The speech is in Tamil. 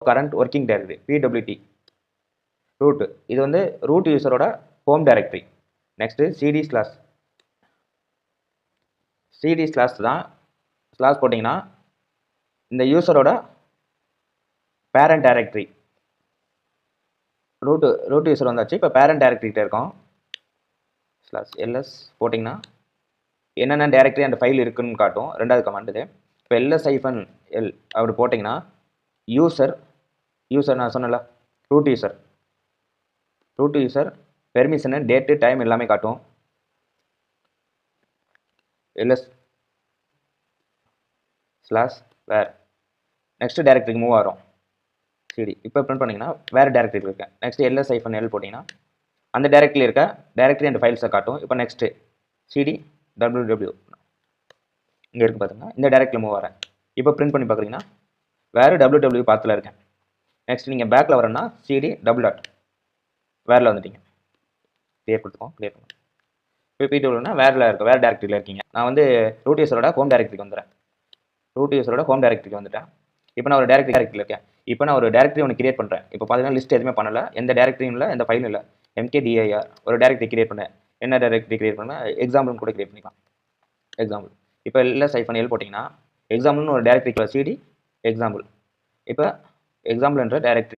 Current working directory PWD root. இது வந்து ரூட் யூசரோட home directory. Next CD slash. CD slash தான் ஸ்லாஷ் போட்டிங்கன்னா இந்த யூசரோட பேரண்ட் டைரக்டரி. ரூட் யூசர் வந்தாச்சு. இப்போ பேரண்ட் டைரக்டரிகிட்ட இருக்கோம். ஸ்லாஷ் எல்எஸ் போட்டிங்கன்னா என்னென்ன டைரக்டரி அந்த ஃபைல் இருக்குன்னு காட்டும். ரெண்டாவது கமாண்ட் இது. இப்போ ls-l அப்படி போட்டிங்கன்னா யூசர் நான் சொன்னல root user permission date time எல்லாமே காட்டும். ls/வேர். நெக்ஸ்ட் டைரக்டரிக்கு மூவ் ஆகிறோம். சரி, இப்போ பிரிண்ட் பண்ணிங்கன்னா வேறு டைரக்டரியில் இருக்கேன். நெக்ஸ்ட் ls-l போட்டிங்கன்னா அந்த டைரக்டரியில் இருக்க டைரக்டரி அண்ட் ஃபைல்ஸை காட்டும். இப்போ நெக்ஸ்ட்டு cd www இங்கே இருக்குது பார்த்தீங்கன்னா இந்த டைரக்டரியில் மூவ் ஆகிறேன். இப்போ பிரிண்ட் பண்ணி பார்க்குறீங்கன்னா வேறு www பாத்தில் இருக்கேன். நெக்ஸ்ட் நீங்கள் பேக்கில் வரேன்னா cd /. வேரில் வந்துட்டீங்க. கிளியர் கொடுத்துக்கோம். கிளியர் பண்ணுங்க. இப்போ பிடபிள்யூனா வேறு டைரக்டரியில் இருக்கீங்க. நான் வந்து ரூட் யூசரோட ஹோம் டைரக்டரிக்கு வந்துடுறேன். ரூட் யூசரோட ஹோம் டைரக்டரிக்கு வந்துட்டேன். இப்போ நான் ஒரு டைரக்டரியில் இருக்கேன். இப்போ நான் ஒரு டைரக்டரி ஒன்று கிரியேட் பண்ணுறேன். இப்போ பார்த்தீங்கன்னா லிஸ்ட் எதுவுமே பண்ணல. எந்த டைரக்டரியும் இல்லை, எந்த ஃபைலும் இல்லை. mkdir ஒரு டைரக்டரி கிரியேட் பண்ணேன். என்ன டைரக்டரி கிரியேட் பண்ணால் எக்ஸாம்பிள்னு கூட கிரியேட் பண்ணிக்கலாம். எக்ஸாம்பிள். இப்போ ls-l போட்டிங்கன்னா எக்ஸாம்பிள்னு ஒரு டைரக்டரி cd எக்ஸாம்பிள். இப்போ எக்ஸாம்பிள் என்ற டைரக்டரி